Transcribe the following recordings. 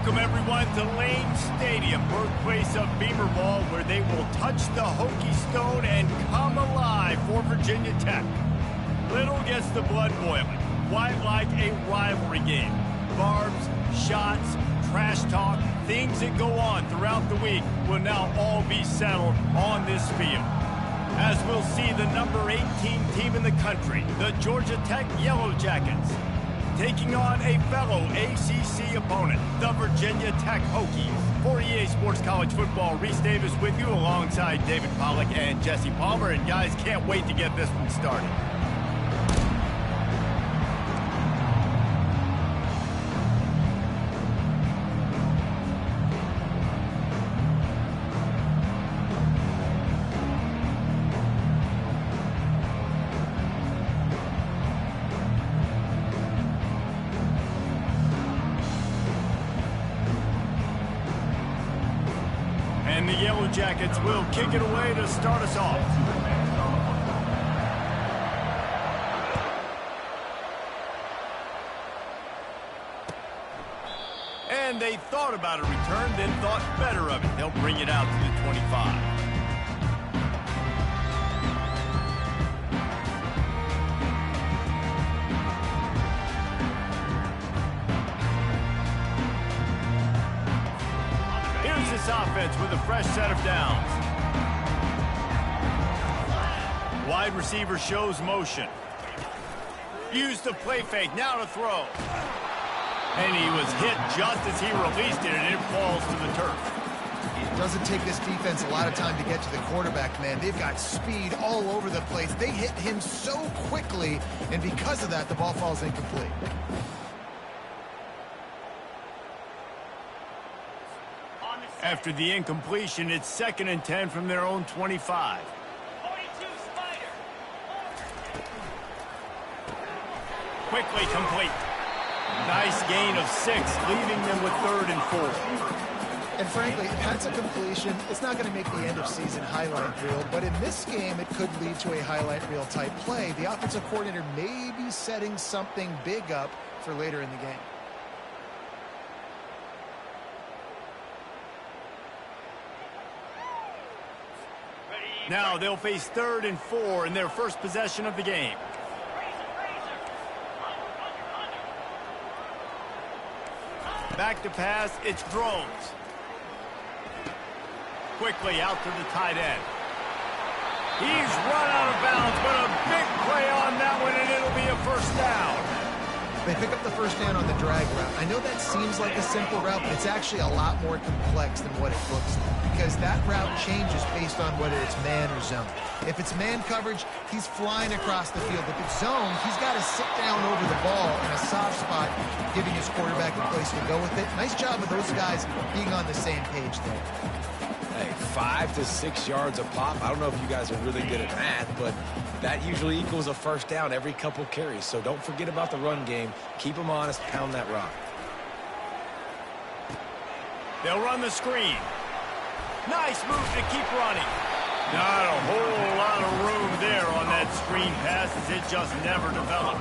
Welcome, everyone, to Lane Stadium, birthplace of Beamer Ball, where they will touch the Hokie Stone and come alive for Virginia Tech. Little gets the blood boiling. Quite like a rivalry game. Barbs, shots, trash talk, things that go on throughout the week will now all be settled on this field. As we'll see the number 18 team in the country, the Georgia Tech Yellow Jackets, taking on a fellow ACC opponent, the Virginia Tech Hokies. For EA Sports College Football, Reese Davis with you alongside David Pollack and Jesse Palmer. And guys, can't wait to get this one started. And the Yellow Jackets will kick it away to start us off. And they thought about a return, then thought better of it. They'll bring it out to the 25. Offense with a fresh set of downs. Wide receiver shows motion. Used the play fake, now to throw. And he was hit just as he released it, and it falls to the turf. It doesn't take this defense a lot of time to get to the quarterback, man. They've got speed all over the place. They hit him so quickly, and because of that, the ball falls incomplete. After the incompletion, it's 2nd and 10 from their own 25. Quickly complete. Nice gain of 6, leaving them with 3rd and 4. And frankly, if that's a completion, it's not going to make the end-of-season highlight reel, but in this game, it could lead to a highlight reel type play. The offensive coordinator may be setting something big up for later in the game. Now they'll face 3rd and 4 in their first possession of the game. Back to pass, it's Drones. Quickly out to the tight end. He's run out of bounds, but a big play on that one, and it'll be a first down. They pick up the first down on the drag route. I know that seems like a simple route, but it's actually a lot more complex than what it looks like, because that route changes based on whether it's man or zone. If it's man coverage, he's flying across the field. If it's zone, he's got to sit down over the ball in a soft spot, giving his quarterback a place to go with it. Nice job of those guys being on the same page there. Hey, 5 to 6 yards a pop. I don't know if you guys are really good at math, but that usually equals a first down every couple carries. So don't forget about the run game. Keep them honest. Pound that rock. They'll run the screen. Nice move to keep running. Not a whole lot of room there on that screen pass, as it just never developed.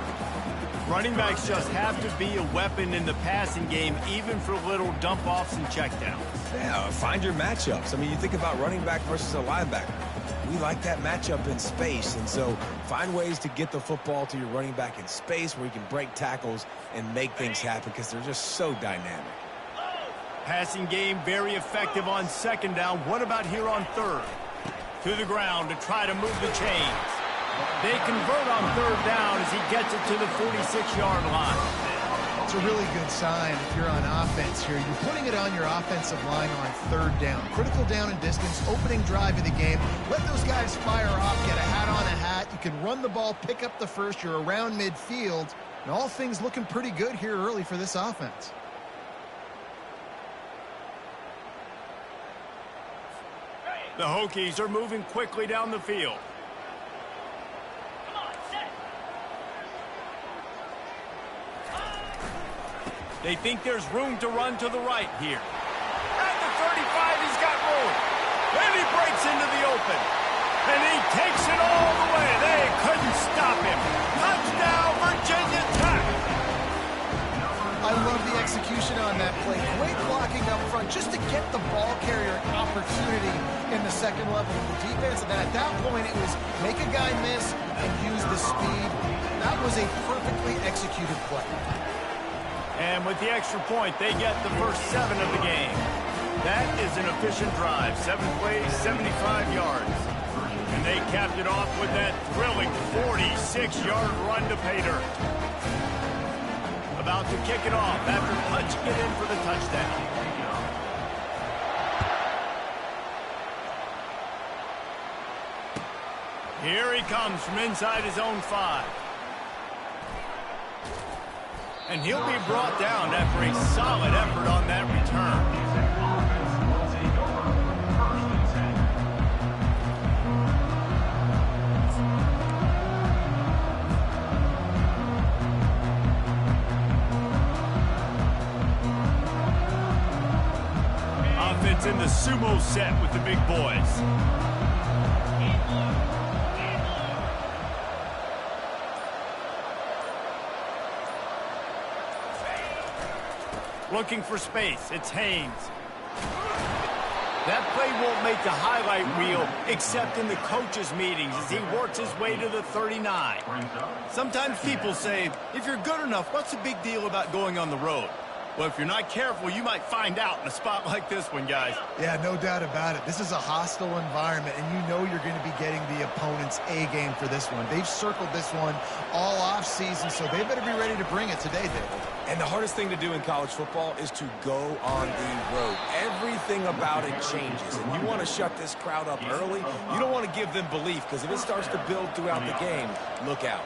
Running backs just have to be a weapon in the passing game, even for little dump-offs and checkdowns. Yeah, find your matchups. I mean, you think about running back versus a linebacker. We like that matchup in space, and so find ways to get the football to your running back in space where you can break tackles and make things happen, because they're just so dynamic. Passing game very effective on 2nd down. What about here on 3rd? To the ground to try to move the chains. They convert on 3rd down as he gets it to the 46-yard line. It's a really good sign if you're on offense here. You're putting it on your offensive line on 3rd down. Critical down and distance, opening drive of the game. Let those guys fire off, get a hat on a hat. You can run the ball, pick up the first. You're around midfield. And all things looking pretty good here early for this offense. The Hokies are moving quickly down the field. They think there's room to run to the right here. At the 35, he's got room. Then he breaks into the open. And he takes it all the way. They couldn't stop him. Touchdown, Virginia Tech. I love the execution on that play. Great block down just to get the ball carrier opportunity in the second level of the defense. And then at that point, it was make a guy miss and use the speed. That was a perfectly executed play. And with the extra point, they get the first 7 of the game. That is an efficient drive. 7 plays, 75 yards. And they capped it off with that thrilling 46-yard run to pay dirt. About to kick it off after punching it in for the touchdown. Here he comes from inside his own 5. And he'll be brought down after a solid effort on that return. Offense in the sumo set with the big boys. Looking for space. It's Haynes. That play won't make the highlight reel except in the coaches' meetings as he works his way to the 39. Sometimes people say, if you're good enough, what's the big deal about going on the road? Well, if you're not careful, you might find out in a spot like this one, guys. Yeah, no doubt about it. This is a hostile environment, and you know you're going to be getting the opponent's A game for this one. They've circled this one all offseason, so they better be ready to bring it today, David. And the hardest thing to do in college football is to go on the road. Everything about it changes, and you want to shut this crowd up early. You don't want to give them belief, because if it starts to build throughout the game, look out.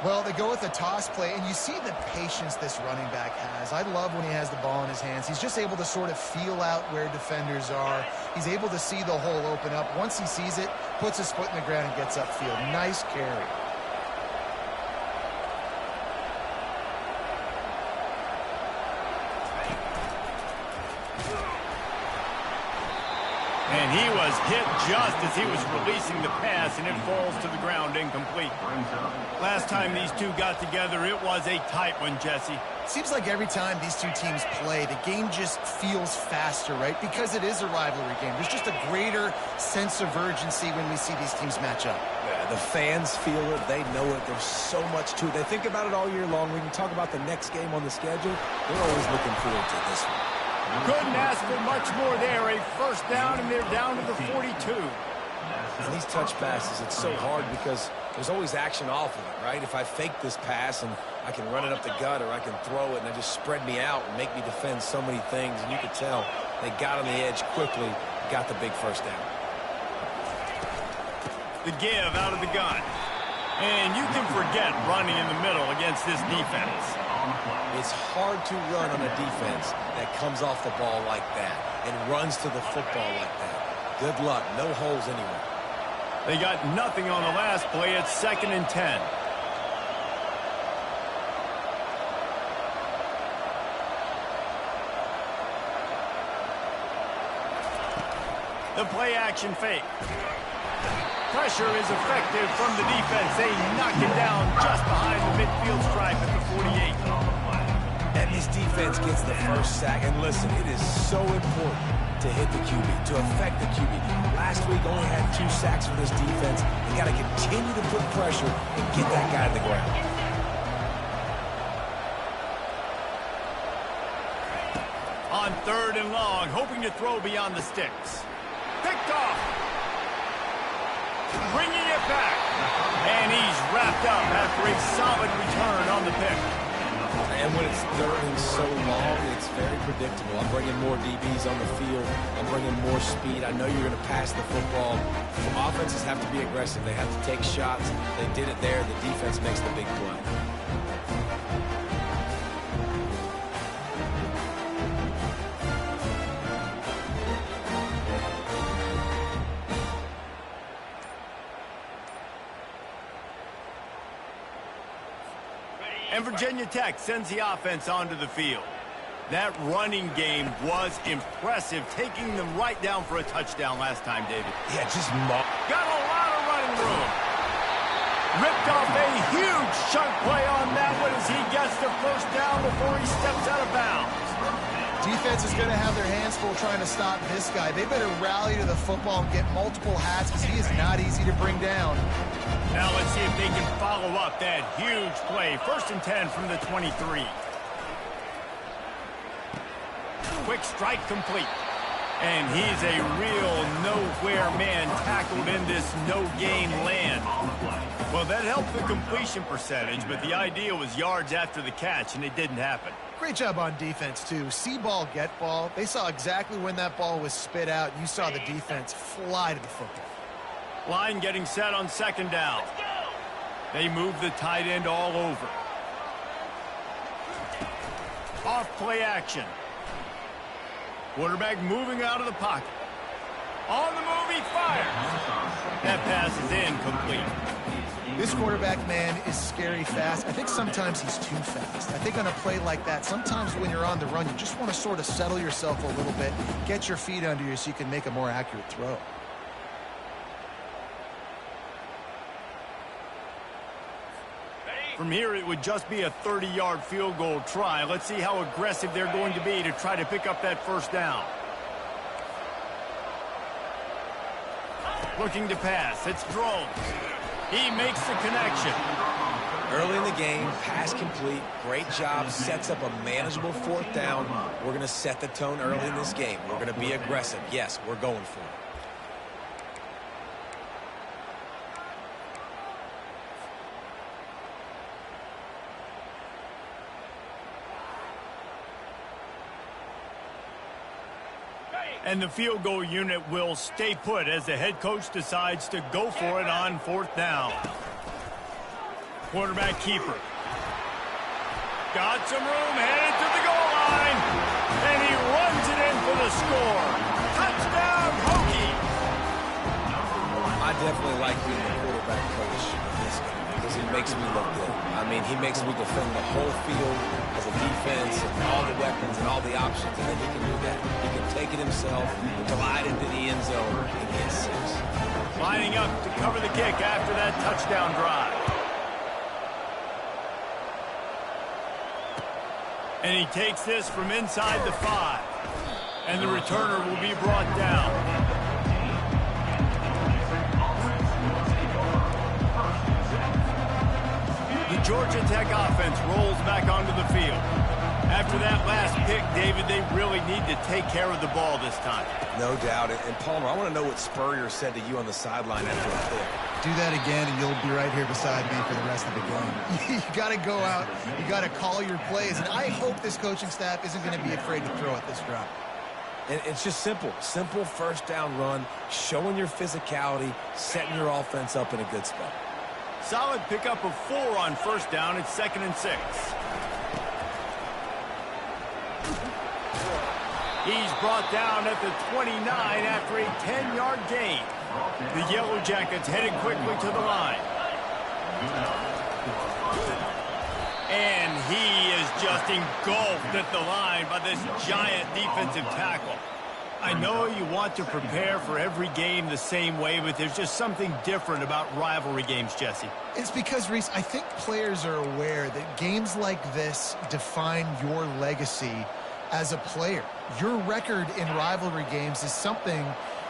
Well, they go with a toss play, and you see the patience this running back has. I love when he has the ball in his hands. He's just able to sort of feel out where defenders are. He's able to see the hole open up. Once he sees it, puts his foot in the ground and gets upfield. Nice carry. And he was hit just as he was releasing the pass, and it falls to the ground incomplete. Last time these two got together, it was a tight one, Jesse. Seems like every time these two teams play, the game just feels faster, right? Because it is a rivalry game. There's just a greater sense of urgency when we see these teams match up. Yeah, the fans feel it. They know it. There's so much to it. They think about it all year long. We can talk about the next game on the schedule. They're always looking forward to this one. Couldn't ask for much more there. A first down, and they're down to the 42. And these touch passes, it's so hard because there's always action off of it, right? If I fake this pass and I can run it up the gut, or I can throw it and they just spread me out and make me defend so many things. And you could tell they got on the edge quickly, got the big first down. The give out of the gun. And you can forget running in the middle against this defense. It's hard to run on a defense that comes off the ball like that and runs to the football like that. Good luck. No holes anywhere. They got nothing on the last play. It's 2nd and 10. The play action fake. Pressure is effective from the defense. They knock it down just behind the midfield stripe at the 48. And this defense gets the first sack. And listen, it is so important to hit the QB, to affect the QB. Last week only had 2 sacks for this defense. They got to continue to put pressure and get that guy to the ground. On 3rd and long, hoping to throw beyond the sticks. Picked off. Bringing it back. And he's wrapped up after a solid return on the pick. And when it's 3rd and so long, it's very predictable. I'm bringing more DBs on the field. I'm bringing more speed. I know you're going to pass the football. Offenses have to be aggressive. They have to take shots. They did it there. The defense makes the big play. And Virginia Tech sends the offense onto the field. That running game was impressive, taking them right down for a touchdown last time, David. Yeah, just got a lot of running room. Ripped off a huge chunk play on that one as he gets the first down before he steps out of bounds. Defense is going to have their hands full trying to stop this guy. They better rally to the football and get multiple hats because he is not easy to bring down. Now let's see if they can follow up that huge play. 1st and 10 from the 23. Quick strike complete. And he's a real nowhere man tackled in this no-gain land. Well, that helped the completion percentage, but the idea was yards after the catch, and it didn't happen. Great job on defense, too. See ball, get ball. They saw exactly when that ball was spit out. You saw the defense fly to the football. Line getting set on 2nd down. They move the tight end all over. Off play action. Quarterback moving out of the pocket. On the move, he fires. That pass is incomplete. This quarterback, man, is scary fast. I think sometimes he's too fast. I think on a play like that, sometimes when you're on the run, you just want to sort of settle yourself a little bit, get your feet under you so you can make a more accurate throw. From here, it would just be a 30-yard field goal try. Let's see how aggressive they're going to be to try to pick up that 1st down. Looking to pass. It's Drones. He makes the connection. Early in the game, pass complete. Great job. Sets up a manageable 4th down. We're going to set the tone early in this game. We're going to be aggressive. Yes, we're going for it. And the field goal unit will stay put as the head coach decides to go for it on 4th down. Quarterback keeper. Got some room, headed to the goal line. And he runs it in for the score. Touchdown, Hokie! I definitely like being the quarterback coach of this game because he makes me look good. I mean, he makes me defend the whole field as a defense and all the weapons and all the options, and then he can do that. He can take it himself, glide into the end zone, and get 6. Lining up to cover the kick after that touchdown drive. And he takes this from inside the 5. And the returner will be brought down. The Georgia Tech offense rolls back onto the field. After that last pick, David, they really need to take care of the ball this time. No doubt. And Palmer, I want to know what Spurrier said to you on the sideline after the pick. Do that again, and you'll be right here beside me for the rest of the game. You got to go out. You got to call your plays. And I hope this coaching staff isn't going to be afraid to throw at this drop. And it's just simple. Simple 1st down run, showing your physicality, setting your offense up in a good spot. Solid pickup of 4 on 1st down. It's 2nd and 6. He's brought down at the 29 after a 10-yard gain. The Yellow Jackets headed quickly to the line. And he is just engulfed at the line by this giant defensive tackle. I know you want to prepare for every game the same way, but there's just something different about rivalry games, Jesse. It's because, Reese, I think players are aware that games like this define your legacy as a player. Your record in rivalry games is something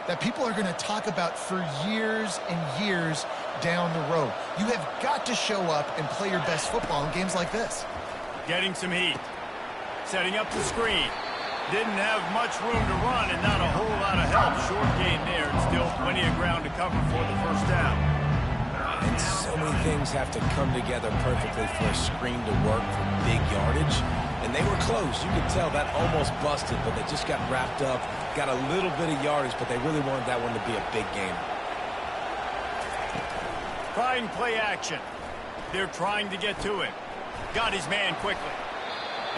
that people are going to talk about for years and years down the road. You have got to show up and play your best football in games like this. Getting some heat. Setting up the screen. Didn't have much room to run and not a whole lot of help. Short gain there and still plenty of ground to cover for the 1st down. And so many things have to come together perfectly for a screen to work for big yardage. And they were close. You could tell that almost busted, but they just got wrapped up, got a little bit of yardage, but they really wanted that one to be a big game. Trying play action. They're trying to get to him. Got his man quickly.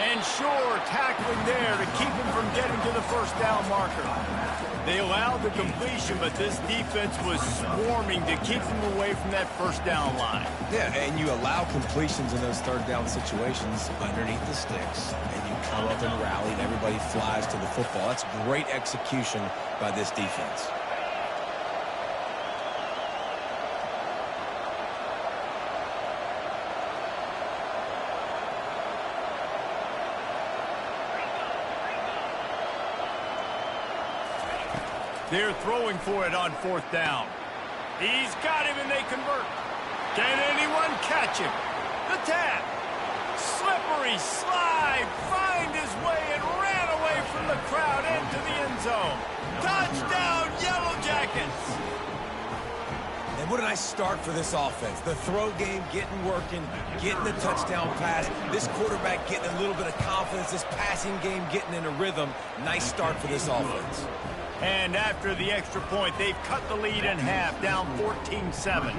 And sure, tackling there to keep him from getting to the 1st down marker. They allowed the completion, but this defense was swarming to keep them away from that 1st down line. Yeah, and you allow completions in those 3rd down situations underneath the sticks, and you come up and rally, and everybody flies to the football. That's great execution by this defense. They're throwing for it on 4th down. He's got him, and they convert. Can anyone catch him? The tap. Slippery slide. Find his way and ran away from the crowd into the end zone. Touchdown, Yellow Jackets. And what a nice start for this offense. The throw game getting working, getting the touchdown pass. This quarterback getting a little bit of confidence. This passing game getting in a rhythm. Nice start for this offense. And after the extra point, they've cut the lead in half, down 14-7.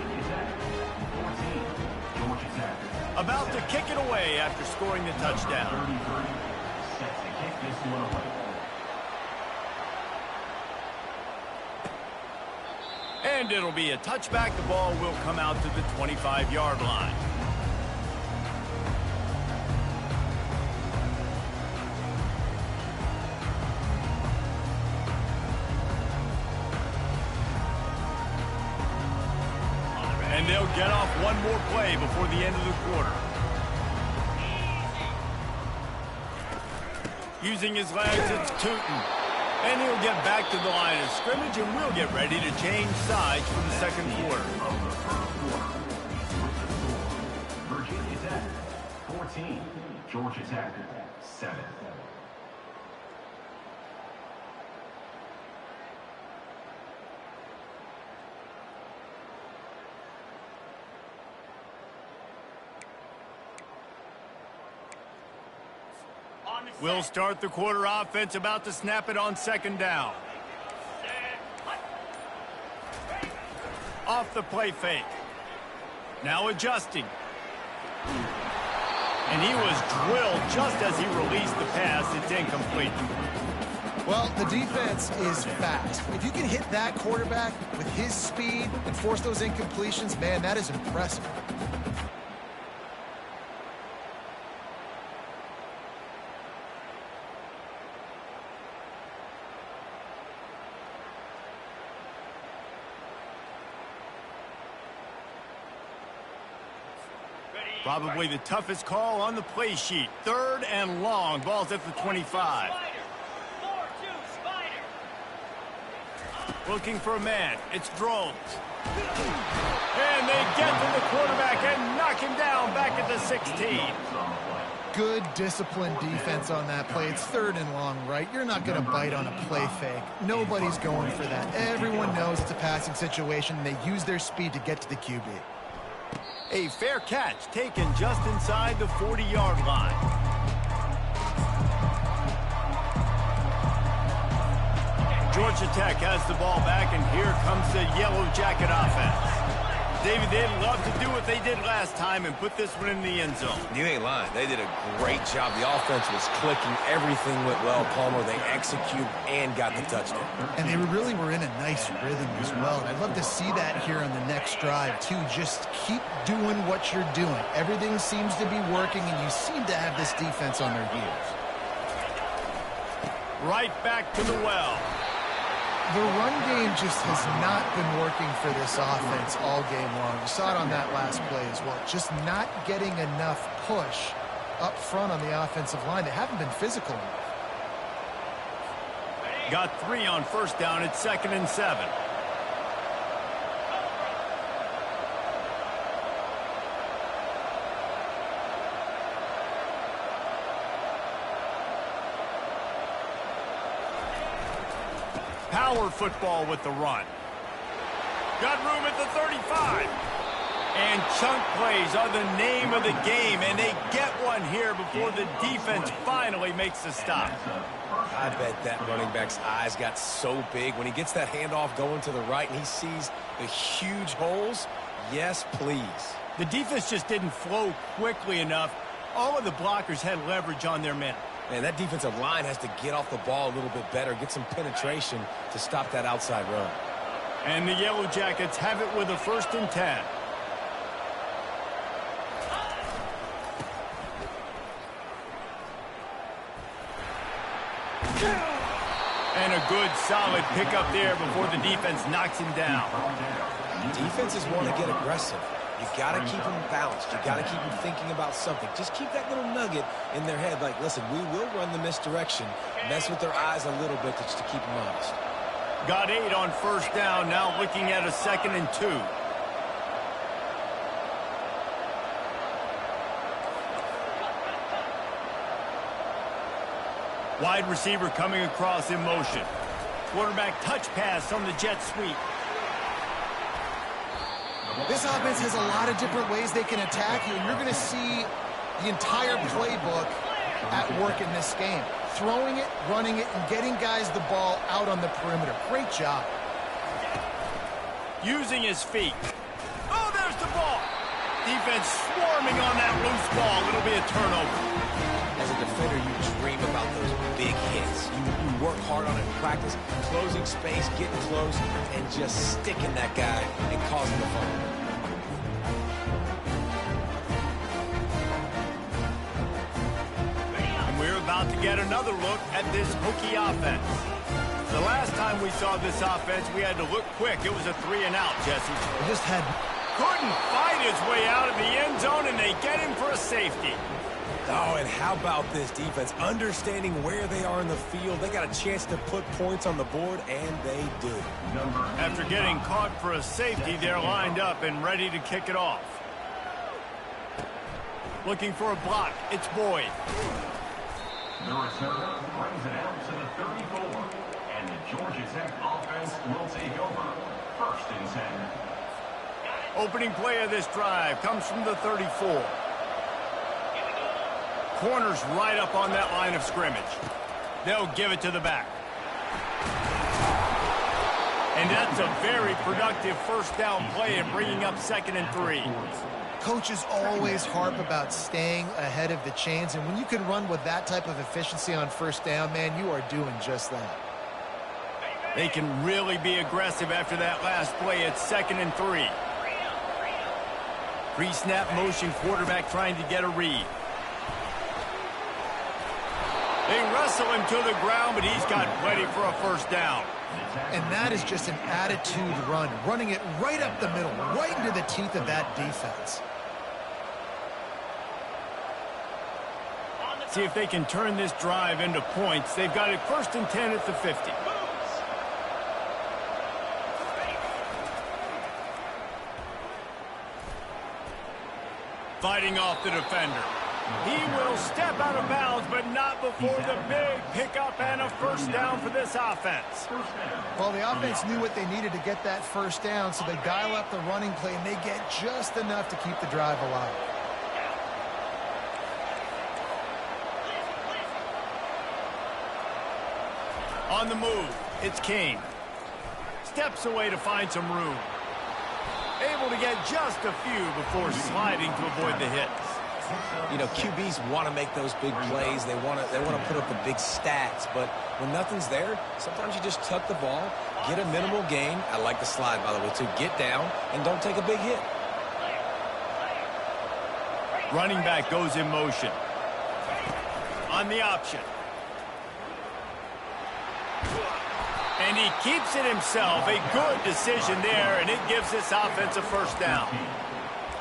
About to kick it away after scoring the touchdown. And it'll be a touchback. The ball will come out to the 25-yard line. And they'll get off one more play before the end of the quarter. Using his legs, it's Tootin. And he'll get back to the line of scrimmage, and we'll get ready to change sides for the second quarter. Virginia Tech, 14. Georgia Tech, 7. We'll start the quarter. Offense about to snap it on 2nd down. Off the play fake. Now adjusting. And he was drilled just as he released the pass. It's incomplete. Well, the defense is fast. If you can hit that quarterback with his speed and force those incompletions, man, that is impressive. Probably the toughest call on the play sheet. 3rd and long. Ball's at the 25. Looking for a man. It's Drones. And they get to the quarterback and knock him down back at the 16. Good disciplined defense on that play. It's 3rd and long, right? You're not going to bite on a play fake. Nobody's going for that. Everyone knows it's a passing situation, and they use their speed to get to the QB. A fair catch taken just inside the 40-yard line. Georgia Tech has the ball back, and here comes the Yellow Jacket offense. David, they'd love to do what they did last time and put this one in the end zone. You ain't lying. They did a great job. The offense was clicking. Everything went well, Palmer. They executed and got the touchdown. And they really were in a nice rhythm as well. And I'd love to see that here on the next drive, too. Just keep doing what you're doing. Everything seems to be working, and you seem to have this defense on their heels. Right back to the well. The run game just has not been working for this offense all game long. You saw it on that last play as well. Just not getting enough push up front on the offensive line. They haven't been physical enough. Got 3 on 1st down. It's 2nd and 7. Power football with the run. Got room at the 35. And chunk plays are the name of the game, and they get one here before the defense finally makes the stop. I bet that running back's eyes got so big when he gets that handoff going to the right and he sees the huge holes. Yes, please. The defense just didn't flow quickly enough. All of the blockers had leverage on their men. Man, that defensive line has to get off the ball a little bit better, get some penetration to stop that outside run. And the Yellow Jackets have it with a 1st and 10. And a good, solid pickup there before the defense knocks him down. Defenses want to get aggressive. You got to keep them balanced. You got to keep them thinking about something. Just keep that little nugget in their head. Like, listen, we will run the misdirection. Mess with their eyes a little bit just to keep them honest. Got 8 on first down, now looking at a 2nd and 2. Wide receiver coming across in motion. Quarterback touch pass on the jet sweep. This offense has a lot of different ways they can attack you, and you're going to see the entire playbook at work in this game. Throwing it, running it, and getting guys the ball out on the perimeter. Great job. Using his feet. Oh, there's the ball. Defense swarming on that loose ball. It'll be a turnover. As a defender, you dream about those big hits. You work hard on it in practice, closing space, getting close, and just sticking that guy and causing the fumble. And we're about to get another look at this Hokie offense. The last time we saw this offense, we had to look quick. It was a 3-and-out, Jesse. They just had... Couldn't fight his way out of the end zone, and they get him for a safety. Oh, and how about this defense? Understanding where they are in the field. They got a chance to put points on the board, and they do. After getting caught for a safety, they're lined up and ready to kick it off. Looking for a block. It's Boyd. The return brings it out to the 34. And the Georgia Tech offense will take over. 1st and 10. Opening play of this drive comes from the 34. Corners right up on that line of scrimmage. They'll give it to the back. And that's a very productive first down play and bringing up 2nd and 3. Coaches always harp about staying ahead of the chains, and when you can run with that type of efficiency on first down, man, you are doing just that. They can really be aggressive after that last play. It's 2nd and 3. Pre-snap motion, quarterback trying to get a read. They wrestle him to the ground, but he's got plenty for a first down. And that is just an attitude run, running it right up the middle, right into the teeth of that defense. See if they can turn this drive into points. They've got it 1st and 10 at the 50. Fighting off the defender. He will step out of bounds, but not before the big pickup and a first down for this offense. Well, the offense knew what they needed to get that first down, so they dial up the running play, and they get just enough to keep the drive alive. On the move, it's King. Steps away to find some room. Able to get just a few before sliding to avoid the hits. You know, QBs want to make those big plays. They want to put up the big stats. But when nothing's there, sometimes you just tuck the ball, get a minimal gain. I like the slide, by the way, too. Get down and don't take a big hit. Running back goes in motion. On the option. And he keeps it himself. A good decision there, and it gives this offense a first down.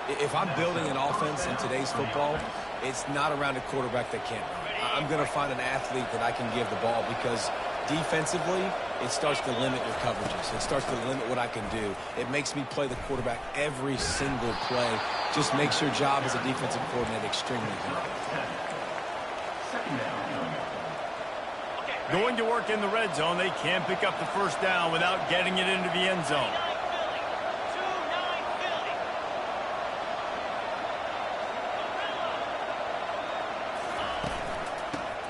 If I'm building an offense in today's football, it's not around a quarterback that can't run. I'm going to find an athlete that I can give the ball because defensively, it starts to limit your coverages. It starts to limit what I can do. It makes me play the quarterback every single play. Just makes your job as a defensive coordinator extremely hard. Going to work in the red zone, they can pick up the first down without getting it into the end zone.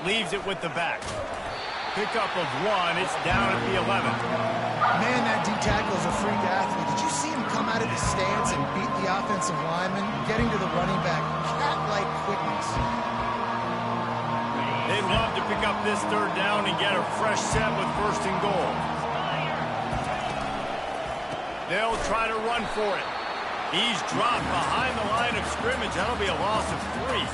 Leaves it with the back. Pickup of 1. It's down at the 11. Man, that D tackle is a freak athlete. Did you see him come out of his stance and beat the offensive lineman, getting to the running back? Cat-like quickness. They'd love to pick up this third down and get a fresh set with 1st and goal. They'll try to run for it. He's dropped behind the line of scrimmage. That'll be a loss of 3.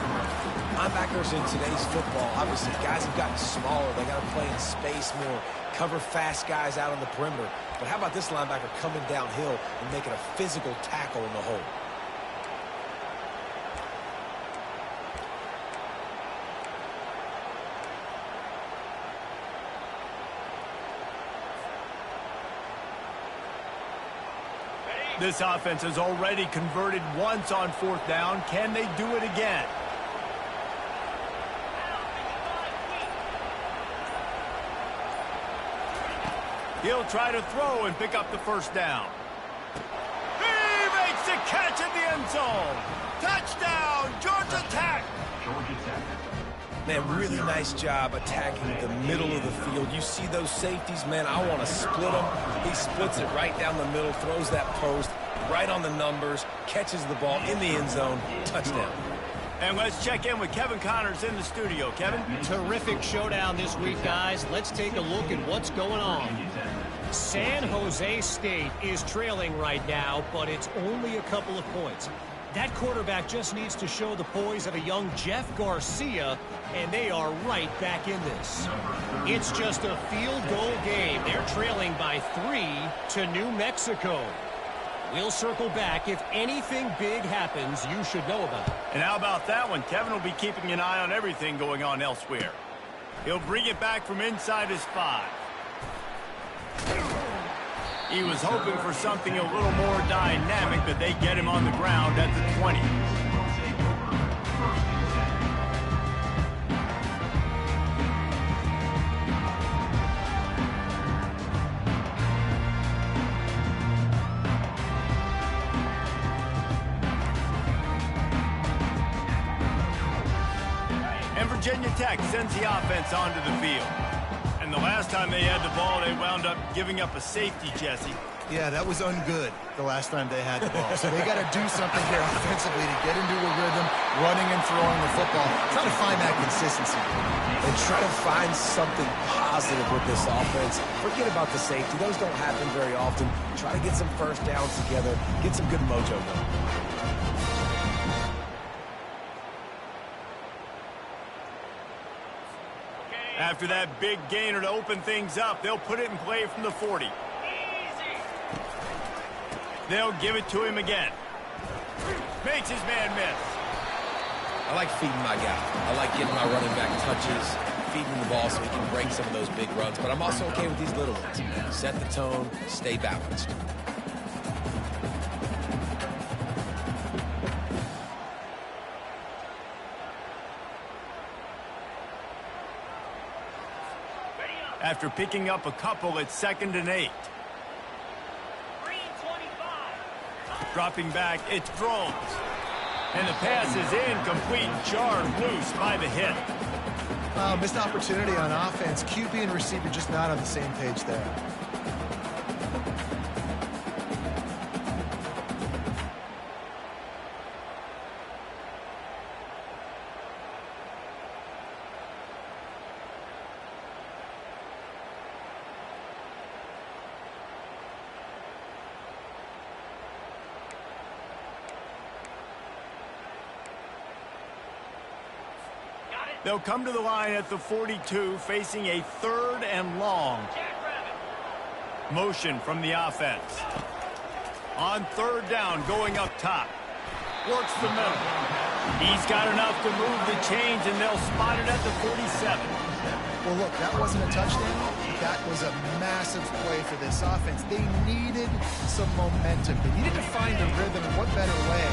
Linebackers in today's football, obviously, guys have gotten smaller. They got to play in space more, cover fast guys out on the perimeter. But how about this linebacker coming downhill and making a physical tackle in the hole? This offense has already converted once on 4th down. Can they do it again? He'll try to throw and pick up the 1st down. He makes the catch in the end zone. Touchdown, Georgia Tech. Georgia Tech. Man, really nice job attacking the middle of the field. You see those safeties, man, I want to split them. He splits it right down the middle, throws that post, right on the numbers, catches the ball in the end zone, touchdown. And let's check in with Kevin Connors in the studio. Kevin? Terrific showdown this week, guys. Let's take a look at what's going on. San Jose State is trailing right now, but it's only a couple of points. That quarterback just needs to show the poise of a young Jeff Garcia, and they are right back in this. It's just a field goal game. They're trailing by 3 to New Mexico. We'll circle back. If anything big happens, you should know about it. And how about that one? Kevin will be keeping an eye on everything going on elsewhere. He'll bring it back from inside his 5. He was hoping for something a little more dynamic, but they get him on the ground at the 20. And Virginia Tech sends the offense onto the field. And the last time they had the ball, they wound up giving up a safety, Jesse. Yeah, that was ungood the last time they had the ball. So they got to do something here offensively to get into a rhythm, running and throwing the football. Try to find that consistency. And try to find something positive with this offense. Forget about the safety. Those don't happen very often. Try to get some 1st downs together. Get some good mojo going. After that big gainer to open things up, they'll put it in play from the 40. They'll give it to him again. Makes his man miss. I like feeding my guy. I like getting my running back touches, feeding the ball so he can break some of those big runs. But I'm also okay with these little ones. Set the tone, stay balanced. After picking up a couple, it's 2nd and 8. Dropping back, it's Drones. And the pass is incomplete, jarred loose by the hit. Missed opportunity on offense. QB and receiver just not on the same page there. They'll come to the line at the 42, facing a 3rd and long. Motion from the offense. On 3rd down, going up top. Works the middle. He's got enough to move the chains, and they'll spot it at the 47. Well, look, that wasn't a touchdown. That was a massive play for this offense. They needed some momentum. They needed to find a rhythm, and what better way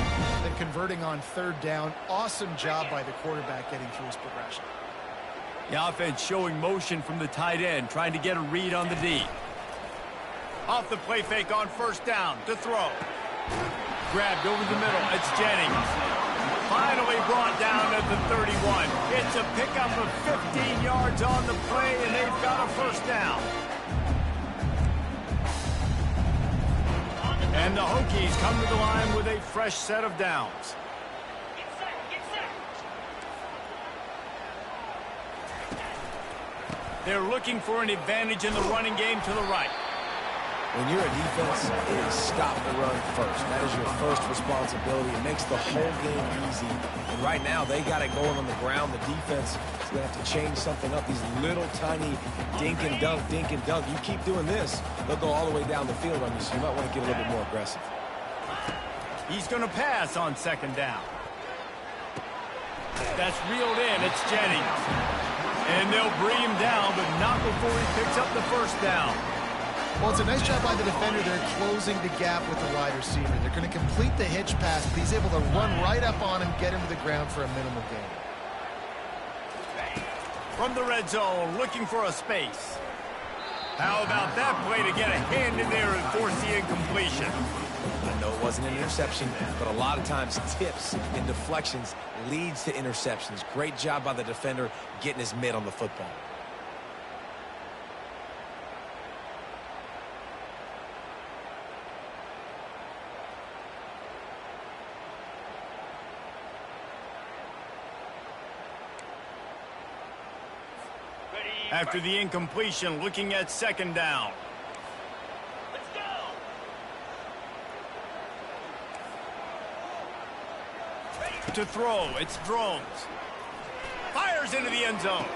than converting on 3rd down. Awesome job by the quarterback getting through his progression. The offense showing motion from the tight end, trying to get a read on the D. Off the play fake on 1st down to throw. Grabbed over the middle. It's Jennings. Finally brought down at the 31. It's a pickup of 15 yards on the play, and they've got a 1st down. And the Hokies come to the line with a fresh set of downs. They're looking for an advantage in the running game to the right. When you're a defense, it is stop the run first. That is your first responsibility. It makes the whole game easy. And right now, they got it going on the ground. The defense is going to have to change something up. These little tiny dink and dunk, dink and dunk. You keep doing this, they'll go all the way down the field on you, so you might want to get a little bit more aggressive. He's going to pass on 2nd down. That's reeled in. It's Jennings. And they'll bring him down, but not before he picks up the 1st down. Well, it's a nice job by the defender. They're closing the gap with the wide receiver. They're going to complete the hitch pass, but he's able to run right up on him, get him to the ground for a minimal gain. From the red zone, looking for a space. How about that play to get a hand in there and force the incompletion? I know it wasn't an interception, but a lot of times tips and deflections leads to interceptions. Great job by the defender getting his mitt on the football. After the incompletion, looking at second down. Let's go. To throw, it's Drones. Fires into the end zone.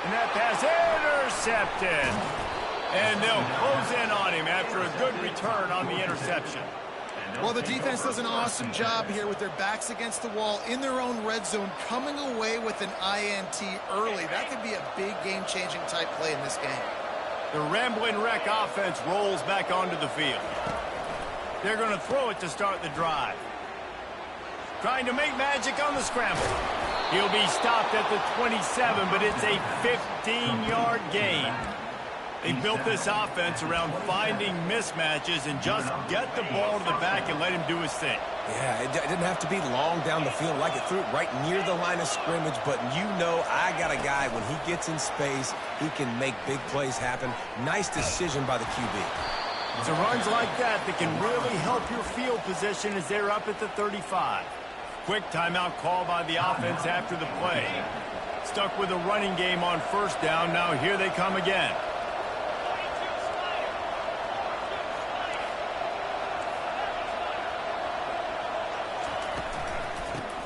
And that pass intercepted. And they'll close in on him after a good return on the interception. Well, the defense does an awesome job here with their backs against the wall in their own red zone, coming away with an INT early. That could be a big game-changing type play in this game. The Rambling Wreck offense rolls back onto the field. They're going to throw it to start the drive. Trying to make magic on the scramble. He'll be stopped at the 27, but it's a 15-yard gain. They built this offense around finding mismatches and just get the ball to the back and let him do his thing. Yeah, it didn't have to be long down the field. Like it threw it right near the line of scrimmage, but you know I got a guy, when he gets in space, he can make big plays happen. Nice decision by the QB. It's runs like that that can really help your field position as they're up at the 35. Quick timeout call by the offense after the play. Stuck with a running game on first down. Now here they come again.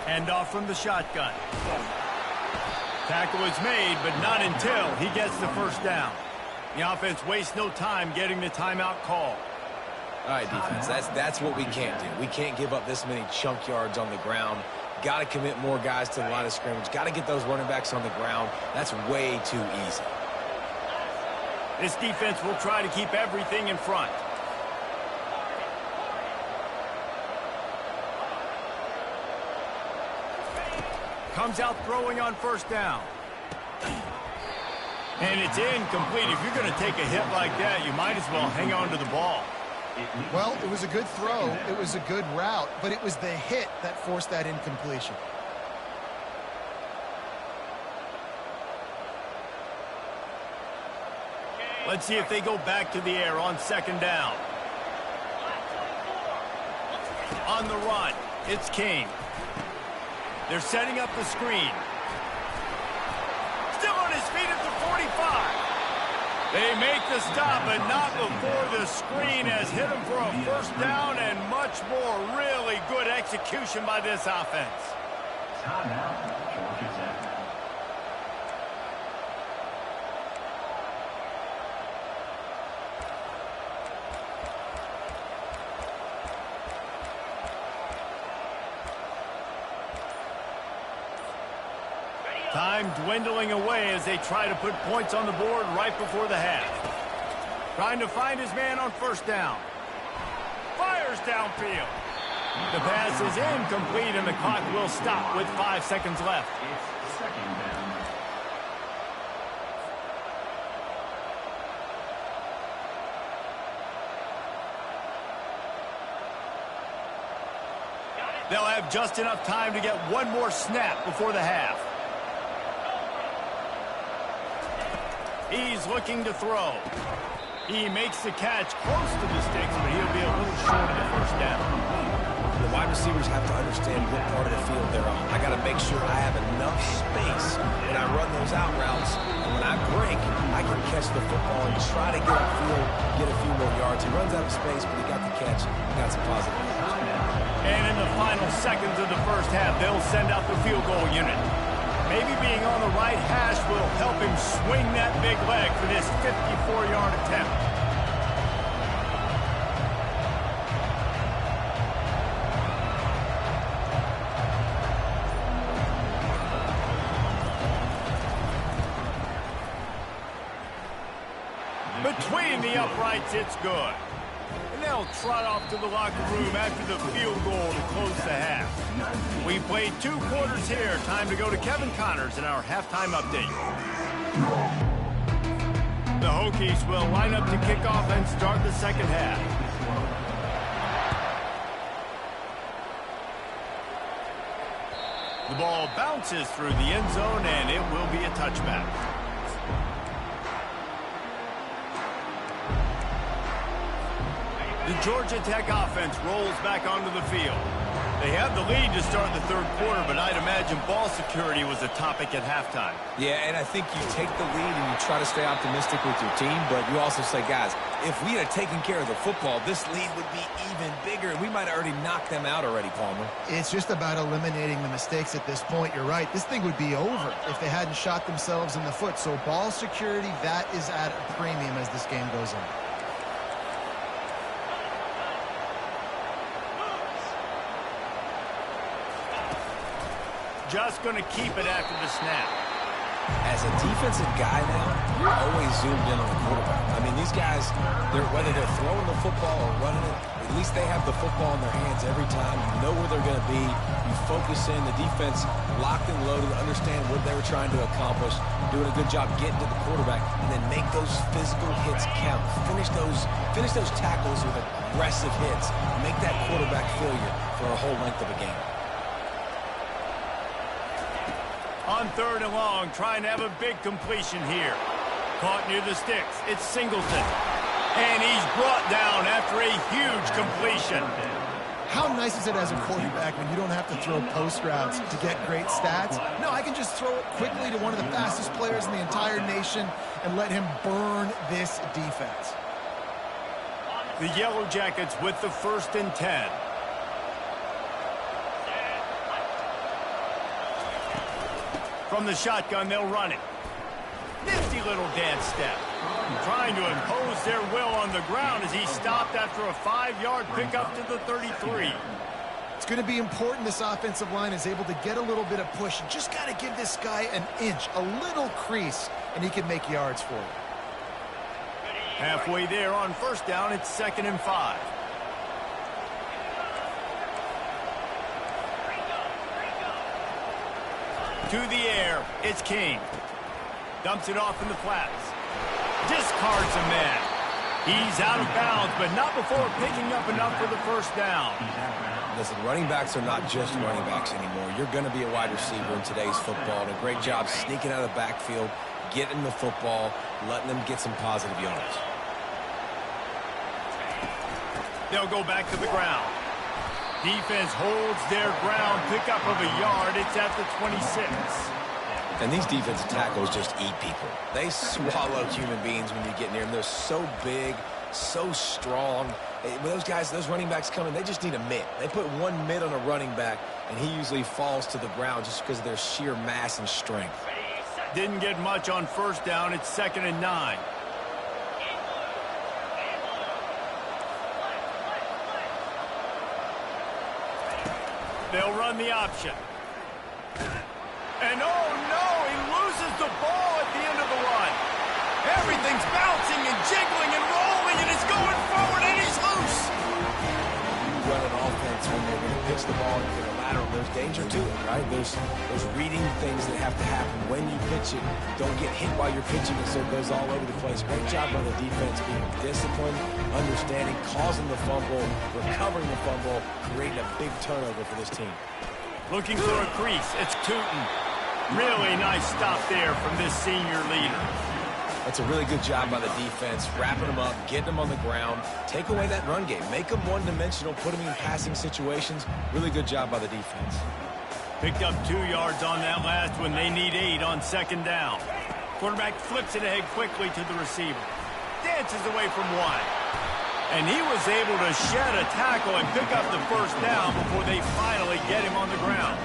Hand off from the shotgun. Tackle is made, but not until he gets the first down. The offense wastes no time getting the timeout call. All right, defense, that's what we can't do. We can't give up this many chunk yards on the ground. Got to commit more guys to the line of scrimmage. Got to get those running backs on the ground. That's way too easy. This defense will try to keep everything in front. Comes out throwing on first down. And it's incomplete. If you're going to take a hit like that, you might as well hang on to the ball. Well, it was a good throw. It was a good route, but it was the hit that forced that incompletion. Let's see if they go back to the air on second down. On the run, it's King. They're setting up the screen. Still on his feet at the 45. They make the stop, but not before the screen has hit him for a first down and much more. Really good execution by this offense. Timeout, Georgia Tech. Time dwindling away as they try to put points on the board right before the half. Trying to find his man on first down. Fires downfield. The pass is incomplete and the clock will stop with 5 seconds left. It's second down. They'll have just enough time to get one more snap before the half. He's looking to throw. He makes the catch close to the sticks, but he'll be a little short of the first down. The wide receivers have to understand what part of the field they're on. I got to make sure I have enough space when I run those out routes. And when I break, I can catch the football and try to get upfield, get a few more yards. He runs out of space, but he got the catch. Got some positive yards. And in the final seconds of the first half, they'll send out the field goal unit. Maybe being on the right hash will help him swing that big leg for this 54-yard attempt. Between Between the uprights, it's good. And they'll trot off to the locker room after the field goal to close the half. We played 2 quarters here. Time to go to Kevin Connors in our halftime update. The Hokies will line up to kick off and start the second half. The ball bounces through the end zone, and it will be a touchback. The Georgia Tech offense rolls back onto the field. They have the lead to start the third quarter, but I'd imagine ball security was a topic at halftime. Yeah, and I think you take the lead and you try to stay optimistic with your team, but you also say, guys, if we had taken care of the football, this lead would be even bigger, and we might have already knocked them out already, Palmer. It's just about eliminating the mistakes at this point. You're right. This thing would be over if they hadn't shot themselves in the foot. So ball security, that is at a premium as this game goes on. Just going to keep it after the snap. As a defensive guy now, you're always zoomed in on the quarterback. I mean, these guys, whether they're throwing the football or running it, at least they have the football in their hands every time. You know where they're going to be. You focus in. The defense locked and loaded, understand what they were trying to accomplish, doing a good job getting to the quarterback, and then make those physical hits count. Finish those tackles with aggressive hits. Make that quarterback feel you for a whole length of a game. On 3rd and long, trying to have a big completion here. Caught near the sticks. It's Singleton. And he's brought down after a huge completion. How nice is it as a quarterback when you don't have to throw post routes to get great stats? No, I can just throw it quickly to one of the fastest players in the entire nation and let him burn this defense. The Yellow Jackets with the 1st and 10. From the shotgun, they'll run it. Nifty little dance step. Trying to impose their will on the ground as he stopped after a 5-yard pickup to the 33. It's going to be important this offensive line is able to get a little bit of push. You just got to give this guy an inch, a little crease, and he can make yards for you. Halfway there on 1st down, it's 2nd and 5. To the air, it's King. Dumps it off in the flats. Discards a man. He's out of bounds, but not before picking up enough for the 1st down. Listen, running backs are not just running backs anymore. You're going to be a wide receiver in today's football. And a great job sneaking out of the backfield, getting the football, letting them get some positive yards. They'll go back to the ground. Defense holds their ground, pickup of a yard. It's at the 26. And these defensive tackles just eat people. They swallow human beings when you get near them. They're so big, so strong. When those guys, those running backs come in, they just need a mitt. They put one mitt on a running back, and he usually falls to the ground just because of their sheer mass and strength. Didn't get much on 1st down. It's 2nd and 9. They'll run the option. And oh no, he loses the ball at the end of the run. Everything's bouncing and jiggling and rolling, and it's going forward, and he's loose. You run an offense when they're going to pitch the ball and get a lateral. There's danger to it, right? There's reading things that have to happen when you pitch it. Don't get hit while you're pitching it, so it goes all over the place. Great job by the defense being disciplined, understanding, causing the fumble, recovering the fumble, creating a big turnover for this team. Looking for a crease. It's Tootin. Really nice stop there from this senior leader. That's a really good job by the defense, wrapping them up, getting them on the ground, take away that run game, make them one-dimensional, put them in passing situations. Really good job by the defense. Picked up 2 yards on that last one. They need 8 on 2nd down. Quarterback flips it ahead quickly to the receiver. Dances away from 1. And he was able to shed a tackle and pick up the 1st down before they finally get him on the ground.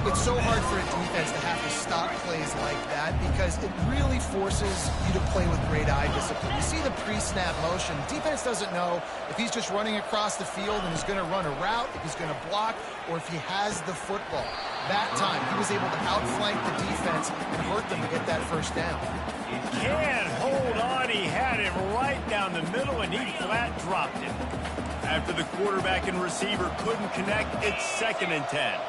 It's so hard for a defense to have to stop plays like that because it really forces you to play with great eye discipline. You see the pre-snap motion. Defense doesn't know if he's just running across the field and he's going to run a route, if he's going to block, or if he has the football. That time, he was able to outflank the defense and hurt them to get that first down. Can't hold on. He had it right down the middle, and he flat dropped it. After the quarterback and receiver couldn't connect, it's 2nd and 10.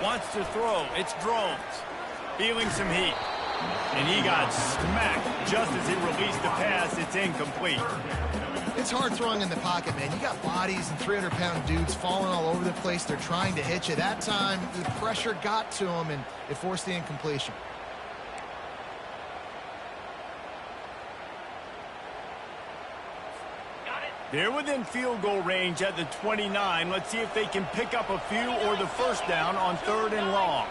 Wants to throw. It's Drones. Feeling some heat. And he got smacked just as he released the pass. It's incomplete. It's hard throwing in the pocket, man. You got bodies and 300-pound dudes falling all over the place. They're trying to hit you. That time, the pressure got to him, and it forced the incompletion. They're within field goal range at the 29. Let's see if they can pick up a few or the first down on 3rd and long.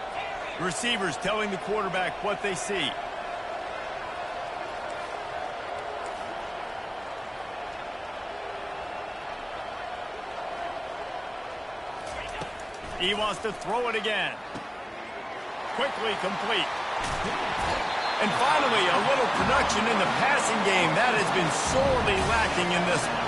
Receivers telling the quarterback what they see. He wants to throw it again. Quickly complete. And finally, a little production in the passing game. That has been sorely lacking in this one.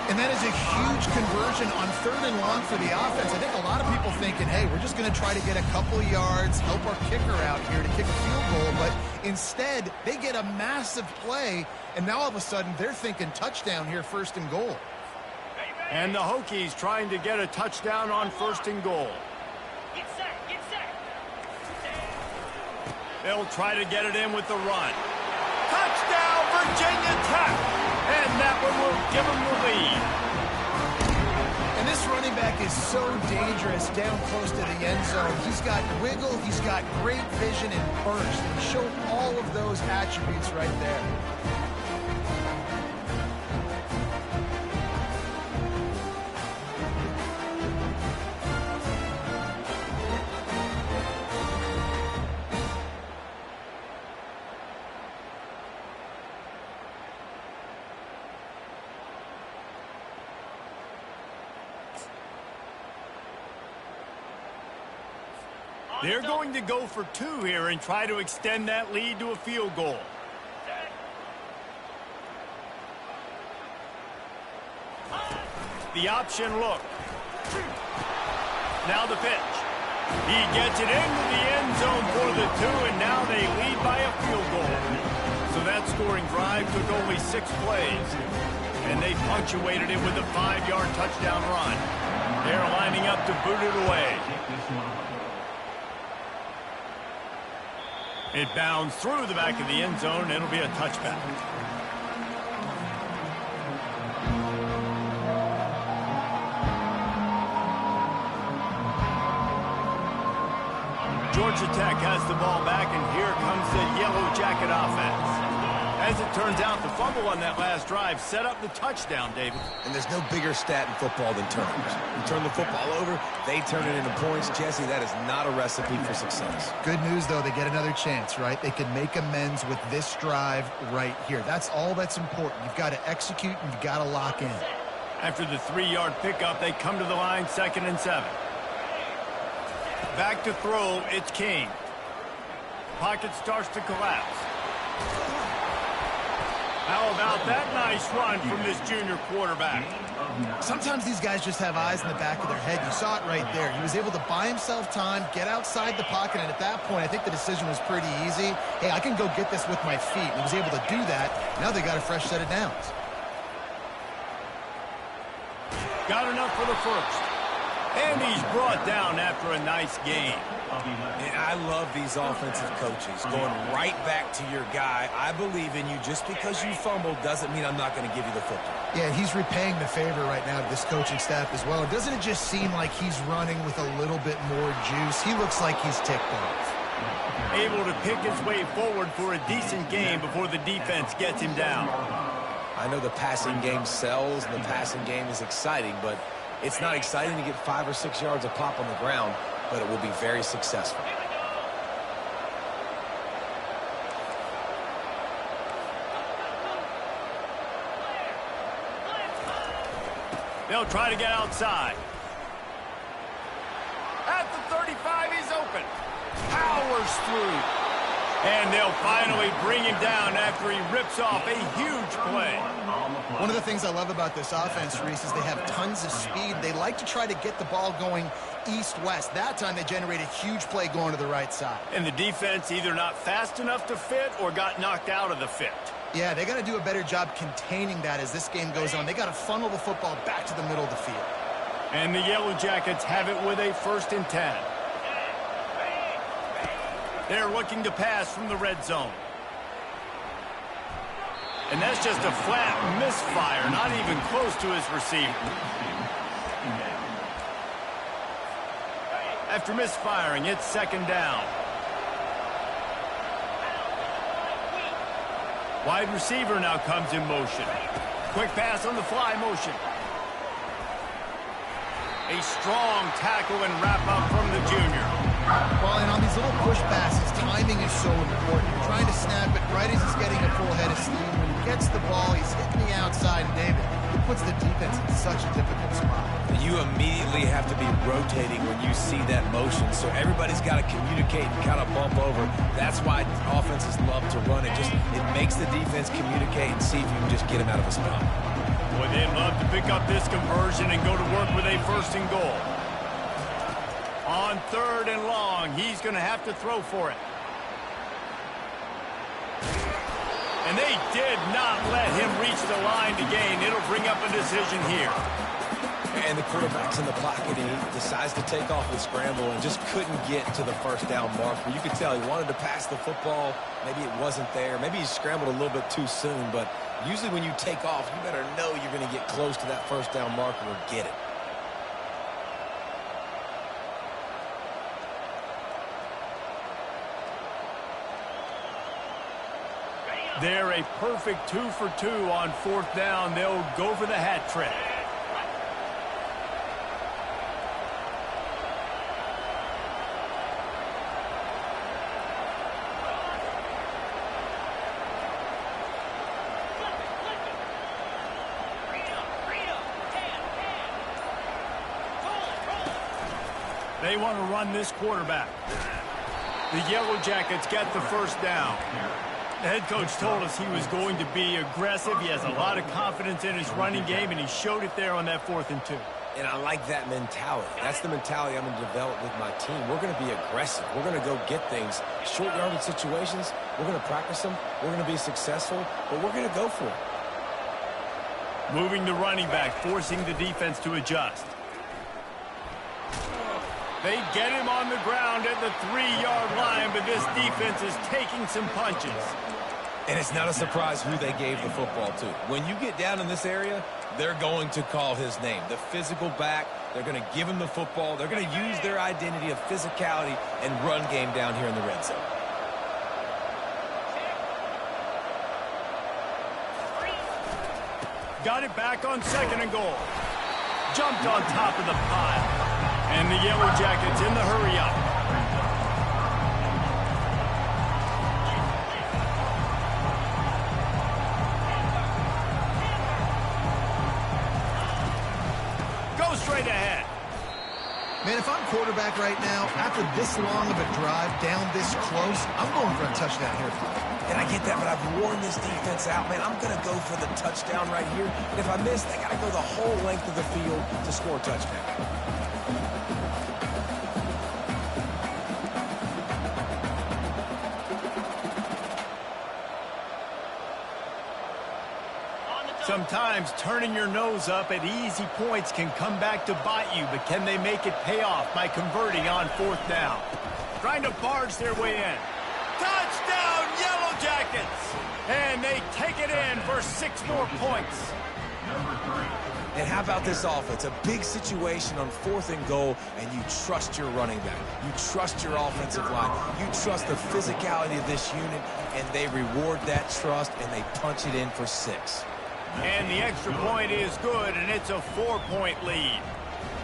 And that is a huge conversion on 3rd and long for the offense. I think a lot of people thinking, hey, we're just going to try to get a couple yards, help our kicker out here to kick a field goal. But instead, they get a massive play, and now all of a sudden they're thinking touchdown here, 1st and goal. And the Hokies trying to get a touchdown on 1st and goal. Get set, get set. They'll try to get it in with the run. Touchdown, Virginia Tech! And that one will give them the lead. And this running back is so dangerous down close to the end zone. He's got wiggle, he's got great vision and burst. And he showed all of those attributes right there. They're going to go for 2 here and try to extend that lead to a field goal. The option look. Now the pitch. He gets it into the end zone for the 2, and now they lead by a field goal. So that scoring drive took only 6 plays, and they punctuated it with a 5-yard touchdown run. They're lining up to boot it away. It bounds through the back of the end zone, and it'll be a touchback. Georgia Tech has the ball back, and here comes the Yellow Jacket offense. As it turns out, the fumble on that last drive set up the touchdown, David. And there's no bigger stat in football than turnovers. You turn the football over, they turn it into points. Jesse, that is not a recipe for success. Good news, though, they get another chance, right? They can make amends with this drive right here. That's all that's important. You've got to execute, and you've got to lock in. After the 3-yard pickup, they come to the line, 2nd and 7. Back to throw, it's King. Pocket starts to collapse. How about that nice run from this junior quarterback? Sometimes these guys just have eyes in the back of their head. You saw it right there. He was able to buy himself time, get outside the pocket, and at that point, I think the decision was pretty easy. Hey, I can go get this with my feet. And he was able to do that. Now they got a fresh set of downs. Got enough for the first. And he's brought down after a nice game. And I love these offensive coaches going right back to your guy. I believe in you. Just because you fumbled doesn't mean I'm not going to give you the football. Yeah, he's repaying the favor right now to this coaching staff as well. Doesn't it just seem like he's running with a little bit more juice? He looks like he's ticked off. Able to pick his way forward for a decent game before the defense gets him down. I know the passing game sells and the passing game is exciting, but it's not exciting to get 5 or 6 yards a pop on the ground, but it will be very successful. They'll try to get outside. At the 35, he's open. Powers through. And they'll finally bring him down after he rips off a huge play. One of the things I love about this offense, Reese, is they have tons of speed. They like to try to get the ball going east-west. That time they generated a huge play going to the right side. And the defense either not fast enough to fit or got knocked out of the fit. Yeah, they got to do a better job containing that as this game goes on. They got to funnel the football back to the middle of the field. And the Yellow Jackets have it with a 1st and 10. They're looking to pass from the red zone. And that's just a flat misfire, not even close to his receiver. After misfiring, it's 2nd down. Wide receiver now comes in motion. Quick pass on the fly motion. A strong tackle and wrap up from the junior. Well, and on these little push passes, timing is so important. You're trying to snap it right as he's getting a full head of steam. When he gets the ball, he's hitting the outside, and David, it puts the defense in such a difficult spot. You immediately have to be rotating when you see that motion, so everybody's got to communicate and kind of bump over. That's why offenses love to run it. It makes the defense communicate and see if you can just get him out of a spot. Boy, they'd love to pick up this conversion and go to work with a 1st and goal. On 3rd and long, he's going to have to throw for it. And they did not let him reach the line to gain. It'll bring up a decision here. And the quarterback's in the pocket, and he decides to take off and scramble and just couldn't get to the 1st down marker. You could tell he wanted to pass the football. Maybe it wasn't there. Maybe he scrambled a little bit too soon. But usually when you take off, you better know you're going to get close to that 1st down marker or get it. They're a perfect 2 for 2 on 4th down. They'll go for the hat trick. They want to run this quarterback. The Yellow Jackets get the 1st down. The head coach told us he was going to be aggressive. He has a lot of confidence in his running game, and he showed it there on that 4th and 2. And I like that mentality. That's the mentality I'm going to develop with my team. We're going to be aggressive. We're going to go get things. Short yardage situations, we're going to practice them. We're going to be successful, but we're going to go for it. Moving the running back, forcing the defense to adjust. They get him on the ground at the 3-yard line, but this defense is taking some punches. And it's not a surprise who they gave the football to. When you get down in this area, they're going to call his name. The physical back, they're going to give him the football. They're going to use their identity of physicality and run game down here in the red zone. Got it back on 2nd and goal. Jumped on top of the pile. And the Yellow Jackets in the hurry-up. Go straight ahead. Man, if I'm quarterback right now, after this long of a drive down this close, I'm going for a touchdown here. And I get that, but I've worn this defense out, man. I'm going to go for the touchdown right here. And if I miss, they got to go the whole length of the field to score a touchdown. Sometimes turning your nose up at easy points can come back to bite you, but can they make it pay off by converting on 4th down? Trying to barge their way in. Touchdown, Yellow Jackets! And they take it in for 6 more points. And how about this offense? A big situation on 4th and goal, and you trust your running back. You trust your offensive line. You trust the physicality of this unit, and they reward that trust, and they punch it in for 6. And the extra point is good, and it's a 4-point lead.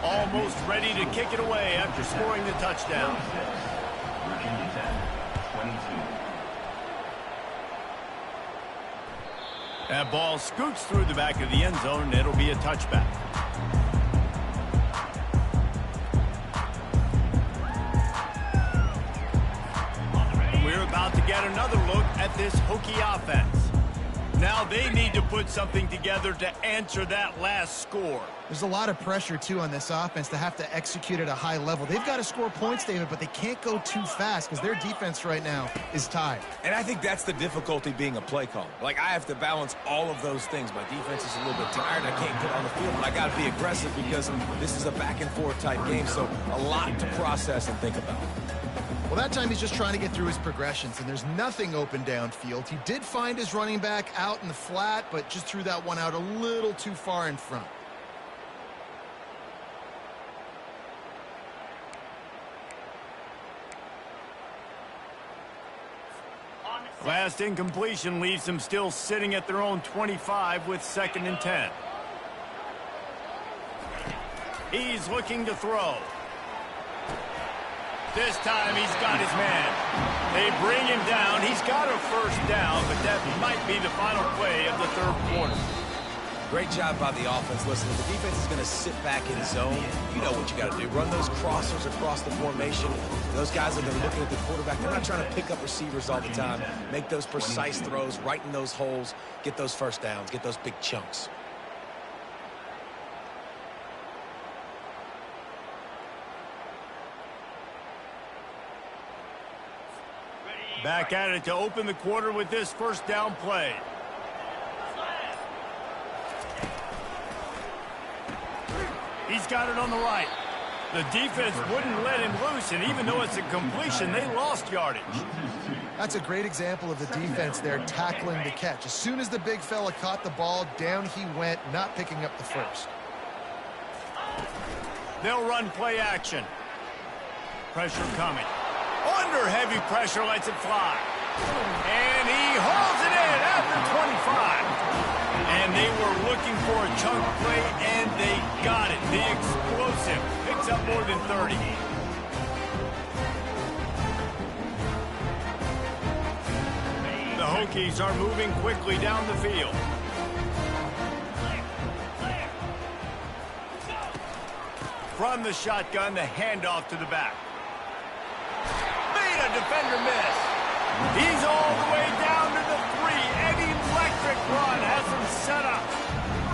Almost ready to kick it away after scoring the touchdown. Virginia Tech, 22. That ball scoots through the back of the end zone, and it'll be a touchback. We're about to get get another look at this Hokie offense. Now they need to put something together to answer that last score. There's a lot of pressure, too, on this offense to have to execute at a high level. They've got to score points, David, but they can't go too fast because their defense right now is tied. And I think that's the difficulty being a play caller. Like, I have to balance all of those things. My defense is a little bit tired. I can't get on the field, but I got to be aggressive because this is a back-and-forth type game, so a lot to process and think about. Well, that time he's just trying to get through his progressions, and there's nothing open downfield. He did find his running back out in the flat, but just threw that one out a little too far in front. Last incompletion leaves them still sitting at their own 25 with 2nd and 10. He's looking to throw. This time he's got his man. They bring him down. He's got a first down, but that might be the final play of the 3rd quarter. Great job by the offense. Listen, if the defense is going to sit back in zone, you know what you got to do. Run those crossers across the formation. Those guys that are looking at the quarterback, they're not trying to pick up receivers all the time. Make those precise throws, right in those holes, get those first downs, get those big chunks. Back at it to open the quarter with this first down play. He's got it on the right. The defense wouldn't let him loose, and even though it's a completion, they lost yardage. That's a great example of the defense there tackling the catch. As soon as the big fella caught the ball, down he went, not picking up the first. They'll run play action. Pressure coming. Under heavy pressure, lets it fly. And he hauls it in after 25. And they were looking for a chunk play, and they got it. The explosive picks up more than 30. The Hokies are moving quickly down the field. From the shotgun, the handoff to the back. Made a defender miss. He's all the way down to the 3. An electric run has him set up.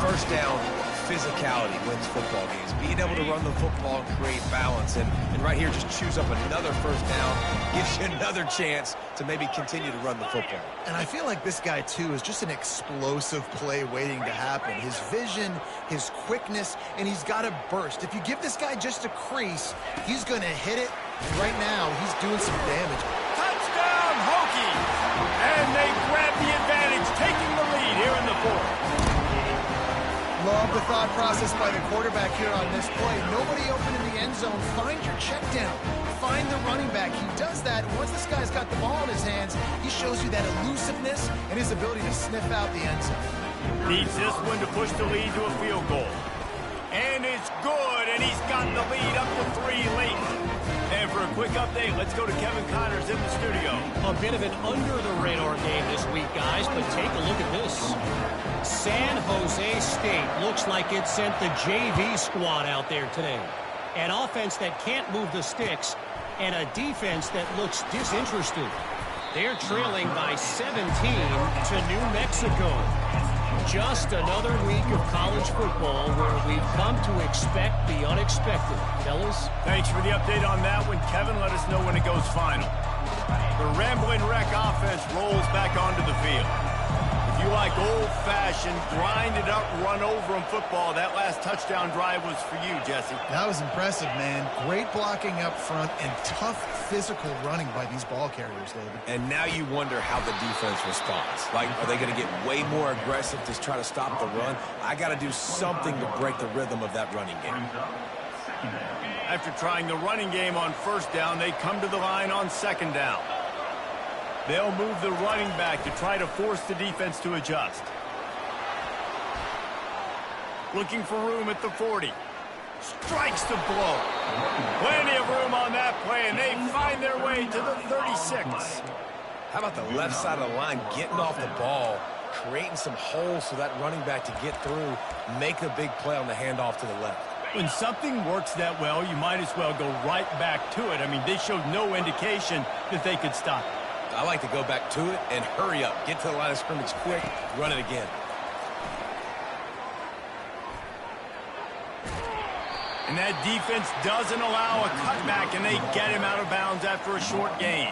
First down, physicality wins football games. Being able to run the football and create balance. And right here, just choose up another first down. Gives you another chance to maybe continue to run the football. And I feel like this guy, too, is just an explosive play waiting to happen. His vision, his quickness, and he's got a burst. If you give this guy just a crease, he's going to hit it. And right now, he's doing some damage. Touchdown, Hokies! And they grab the advantage, taking the lead here in the 4th. Love the thought process by the quarterback here on this play. Nobody open in the end zone. Find your check down. Find the running back. He does that. And once this guy's got the ball in his hands, he shows you that elusiveness and his ability to sniff out the end zone. Needs this one to push the lead to a field goal. And it's good, and he's got the lead up to 3 late. And for a quick update, let's go to Kevin Connors in the studio. A bit of an under-the-radar game this week, guys, but take a look at this. San Jose State looks like it sent the JV squad out there today. An offense that can't move the sticks, and a defense that looks disinterested. They're trailing by 17 to New Mexico. Just another week of college football where we've come to expect the unexpected. Fellas? Thanks for the update on that one. Kevin, let us know when it goes final. The Ramblin' Wreck offense rolls back onto the field. If you like old-fashioned, grind-it-up, run-over-'em football, that last touchdown drive was for you, Jesse. That was impressive, man. Great blocking up front and tough physical running by these ball carriers, David. And now you wonder how the defense responds. Like, are they going to get way more aggressive to try to stop the run? I got to do something to break the rhythm of that running game. After trying the running game on first down, they come to the line on 2nd down. They'll move the running back to try to force the defense to adjust. Looking for room at the 40. Strikes the blow. Plenty of room on that play, and they find their way to the 36. How about the left side of the line getting off the ball, creating some holes for that running back to get through, make a big play on the handoff to the left. When something works that well, you might as well go right back to it. I mean, they showed no indication that they could stop it. I like to go back to it and hurry up. Get to the line of scrimmage quick, run it again. And that defense doesn't allow a cutback, and they get him out of bounds after a short gain.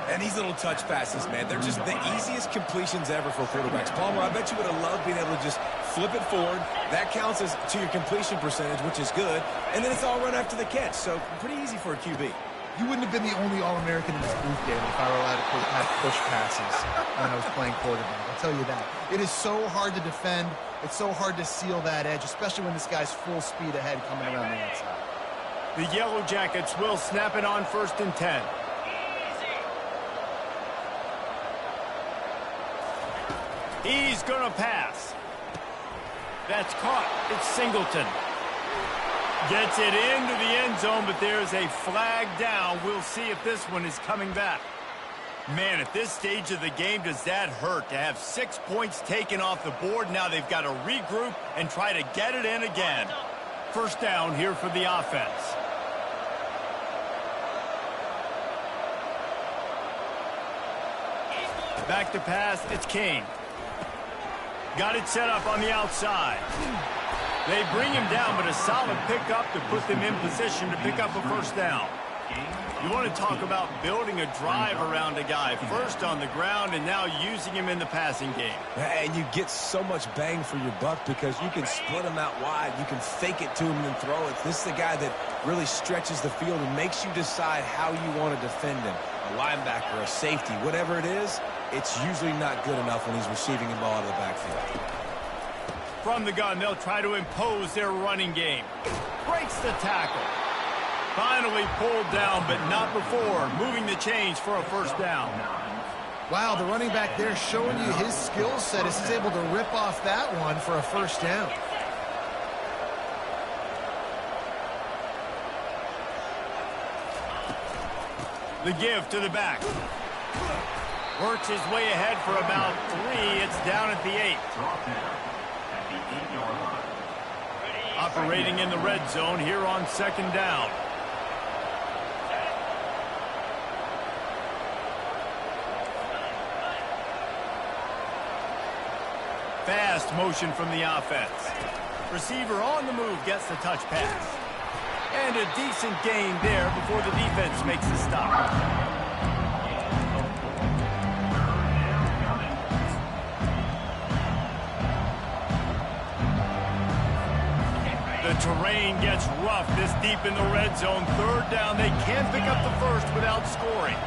And these little touch passes, man, they're just the easiest completions ever for quarterbacks. Palmer, I bet you would have loved being able to just flip it forward. That counts as to your completion percentage, which is good. And then it's all run after the catch, so pretty easy for a QB. You wouldn't have been the only All-American in this booth, David, if I were allowed to have push passes when I was playing quarterback. I'll tell you that. It is so hard to defend. It's so hard to seal that edge, especially when this guy's full speed ahead coming around the outside. The Yellow Jackets will snap it on 1st and 10. He's going to pass. That's caught. It's Singleton. Gets it into the end zone, but there's a flag down. We'll see if this one is coming back. Man, at this stage of the game, does that hurt to have 6 points taken off the board? Now they've got to regroup and try to get it in again. 1st down here for the offense. Back to pass, it's King. Got it set up on the outside. They bring him down, but a solid pickup to put them in position to pick up a 1st down. You want to talk about building a drive around a guy. First on the ground and now using him in the passing game. And you get so much bang for your buck because you can split him out wide. You can fake it to him and then throw it. This is the guy that really stretches the field and makes you decide how you want to defend him. A linebacker, a safety, whatever it is, it's usually not good enough when he's receiving the ball out of the backfield. From the gun, they'll try to impose their running game. Breaks the tackle. Finally pulled down, but not before. Moving the chains for a 1st down. Wow, the running back there showing you his skill set as he's able to rip off that one for a 1st down. The give to the back. Works his way ahead for about 3. It's down at the 8. Operating in the red zone here on 2nd down. Fast motion from the offense. Receiver on the move gets the touch pass. And a decent gain there before the defense makes the stop. The terrain gets rough this deep in the red zone. 3rd down. They can't pick up the 1st without scoring.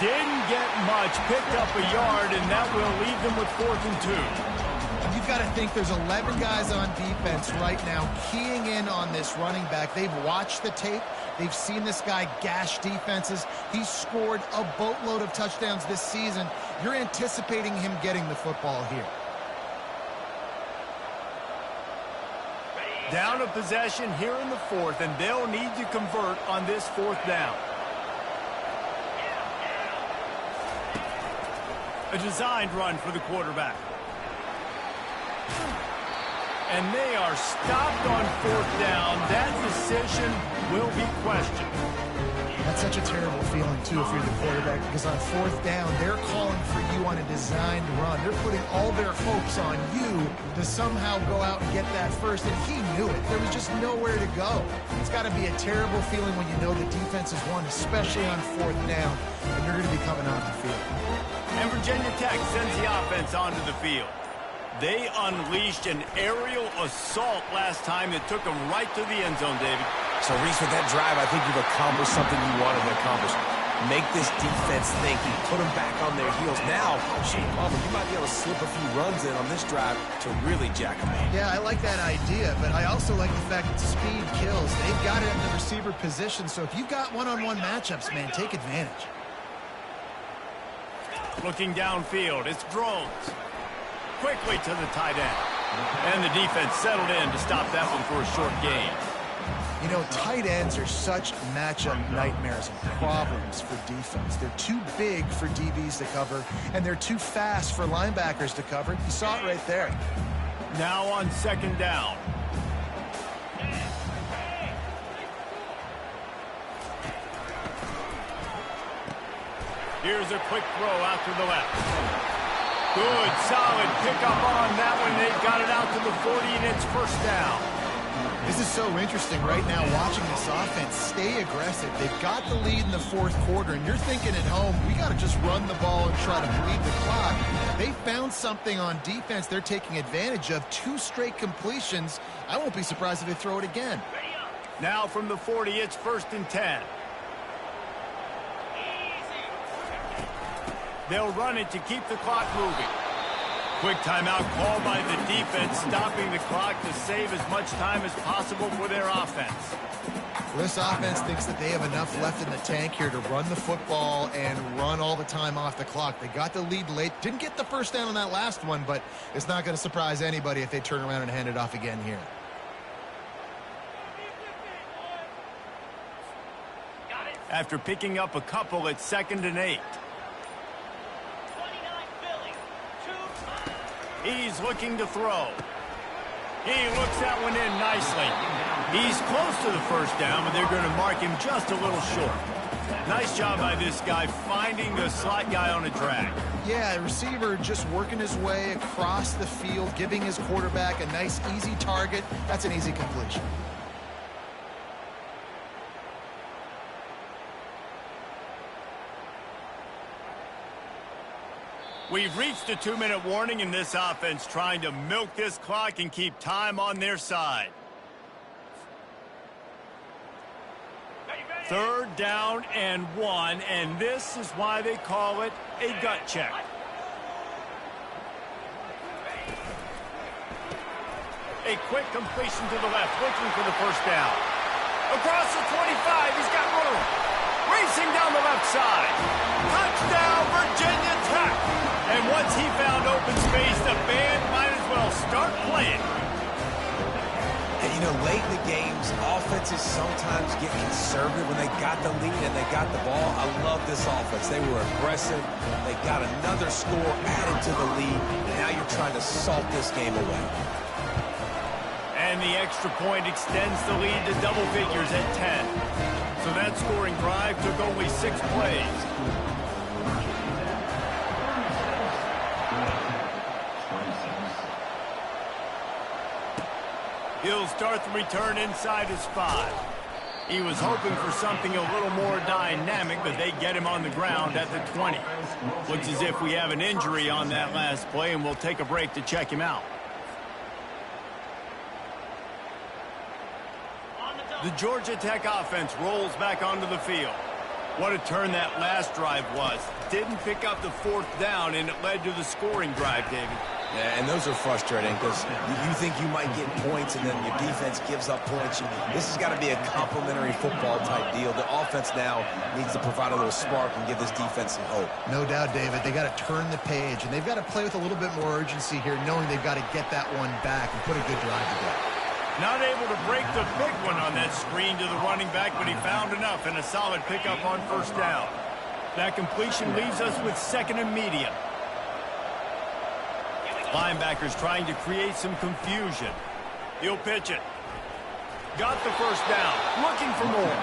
Didn't get much. Picked up a yard, and that will leave them with 4th and 2. You've got to think there's 11 guys on defense right now keying in on this running back. They've watched the tape. They've seen this guy gash defenses. He's scored a boatload of touchdowns this season. You're anticipating him getting the football here. Down a possession here in the 4th, and they'll need to convert on this 4th down. A designed run for the quarterback. And they are stopped on 4th down. That decision will be questioned. That's such a terrible feeling, too, if you're the quarterback, because on 4th down, they're calling for you on a designed run. They're putting all their hopes on you to somehow go out and get that 1st, and he knew it. There was just nowhere to go. It's got to be a terrible feeling when you know the defense has won, especially on 4th down, and you're going to be coming onto the field. And Virginia Tech sends the offense onto the field. They unleashed an aerial assault last time that took them right to the end zone, David. So, Reese, with that drive, I think you've accomplished something you wanted to accomplish. Make this defense think. You put them back on their heels. Now, Palmer, you might be able to slip a few runs in on this drive to really jack them in. Yeah, I like that idea, but I also like the fact that speed kills. They've got it at the receiver position, so if you've got one-on-one matchups, man, take advantage. Looking downfield, it's Drones. Quickly to the tight end. And the defense settled in to stop that one for a short gain. You know, tight ends are such matchup nightmares and problems for defense. They're too big for DBs to cover, and they're too fast for linebackers to cover. You saw it right there. Now on 2nd down. Here's a quick throw out to the left. Good, solid pickup on that one. They got it out to the 40, and it's first down. This is so interesting right now watching this offense stay aggressive. They've got the lead in the fourth quarter, and you're thinking at home, we got to just run the ball and try to bleed the clock. They found something on defense they're taking advantage of. 2 straight completions. I won't be surprised if they throw it again. Now from the 40, it's 1st and 10. They'll run it to keep the clock moving. Quick timeout called by the defense, stopping the clock to save as much time as possible for their offense. Well, this offense thinks that they have enough left in the tank here to run the football and run all the time off the clock. They got the lead late. Didn't get the first down on that last one, but it's not going to surprise anybody if they turn around and hand it off again here. After picking up a couple, it's 2nd and 8. He's looking to throw. He looks that one in nicely. He's close to the first down, but they're going to mark him just a little short. Nice job by this guy finding the slot guy on a drag. Yeah, a receiver just working his way across the field, giving his quarterback a nice, easy target. That's an easy completion. We've reached a 2-minute warning in this offense, trying to milk this clock and keep time on their side. 3rd down and 1, and this is why they call it a gut check. A quick completion to the left, looking for the first down. Across the 25, he's got room. Racing down the left side. Touchdown, Virginia Tech. And once he found open space, the band might as well start playing. And, you know, late in the games, offenses sometimes get conservative when they got the lead and they got the ball. I love this offense. They were aggressive. They got another score added to the lead. And now you're trying to salt this game away. And the extra point extends the lead to double figures at 10. So that scoring drive took only 6 plays. He'll start the return inside his 5. He was hoping for something a little more dynamic, but they get him on the ground at the 20. Looks as if we have an injury on that last play, and we'll take a break to check him out. The Georgia Tech offense rolls back onto the field. What a turn that last drive was. Didn't pick up the 4th down, and it led to the scoring drive, David. Yeah, and those are frustrating because you think you might get points and then your defense gives up points. This has got to be a complementary football type deal. The offense now needs to provide a little spark and give this defense some hope. No doubt, David. They got to turn the page, and they've got to play with a little bit more urgency here, knowing they've got to get that one back and put a good drive together. Not able to break the big one on that screen to the running back, but he found enough and a solid pickup on first down. That completion leaves us with 2nd and medium. Linebackers trying to create some confusion. He'll pitch it. Got the first down. Looking for more.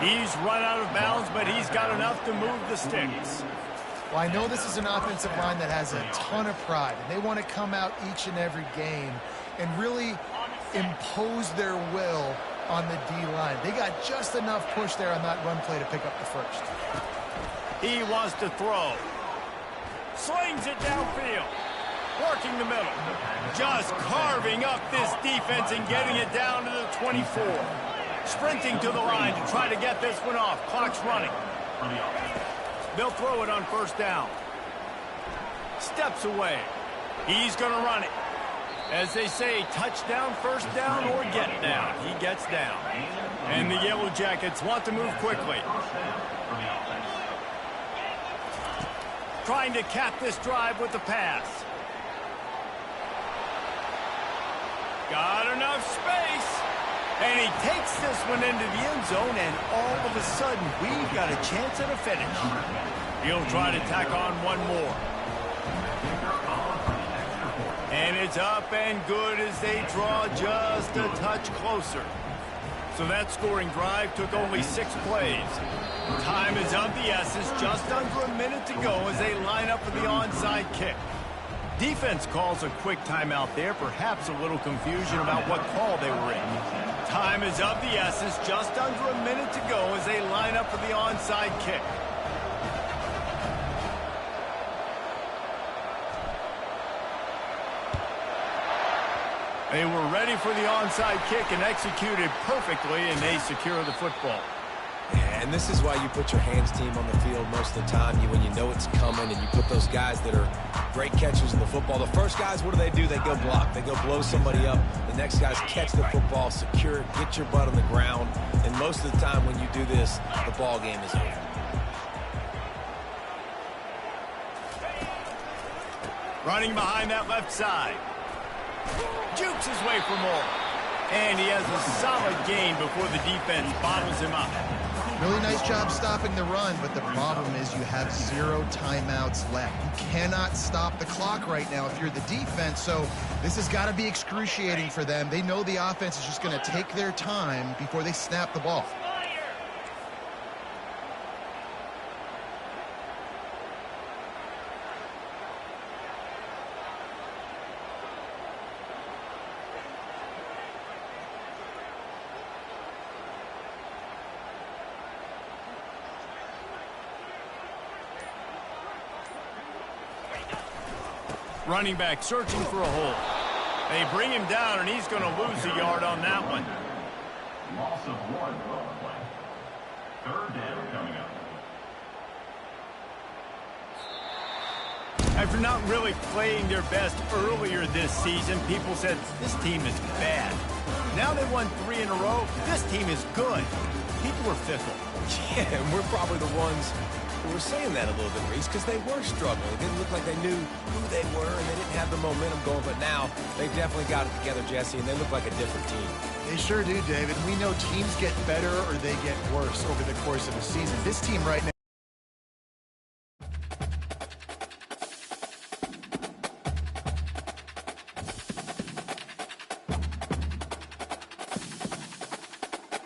He's run out of bounds, but he's got enough to move the sticks. Well, I know this is an offensive line that has a ton of pride, and they want to come out each and every game and really impose their will on the D-line. They got just enough push there on that run play to pick up the first. He wants to throw. Slings it downfield. Working the middle. Just carving up this defense and getting it down to the 24. Sprinting to the line to try to get this one off. Clock's running. They'll throw it on first down. Steps away. He's going to run it. As they say, touchdown, first down, or get down. He gets down. And the Yellow Jackets want to move quickly. Trying to cap this drive with the pass. Got enough space. And he takes this one into the end zone, and all of a sudden, we've got a chance at a finish. He'll try to tack on one more. And it's up and good as they draw just a touch closer. So that scoring drive took only 6 plays. Time is of the essence, just under a minute to go as they line up for the onside kick. Defense calls a quick timeout there, perhaps a little confusion about what call they were in. Time is of the essence, just under a minute to go as they line up for the onside kick. They were ready for the onside kick and executed perfectly, and they secure the football. And this is why you put your hands team on the field most of the time, when you know it's coming, and you put those guys that are great catchers in the football. The first guys, what do? They go block. They go blow somebody up. The next guys catch the football, secure it, get your butt on the ground. And most of the time when you do this, the ball game is over. Running behind that left side. Jukes his way for more. And he has a solid gain before the defense bottles him up. Really nice job stopping the run, but the problem is you have 0 timeouts left. You cannot stop the clock right now if you're the defense, so this has got to be excruciating for them. They know the offense is just going to take their time before they snap the ball. Running back searching for a hole. They bring him down, and he's going to lose a yard on that one. Loss of 1 on the play. 3rd down coming up. After not really playing their best earlier this season, people said this team is bad. Now they won 3 in a row. This team is good. People were fickle. Yeah, and we're probably the ones who were saying that a little bit, Reese, because they were struggling. It didn't look like they knew who they were, and they didn't have the momentum going. But now they definitely got it together, Jesse, and they look like a different team. They sure do, David. We know teams get better or they get worse over the course of a season. This team right now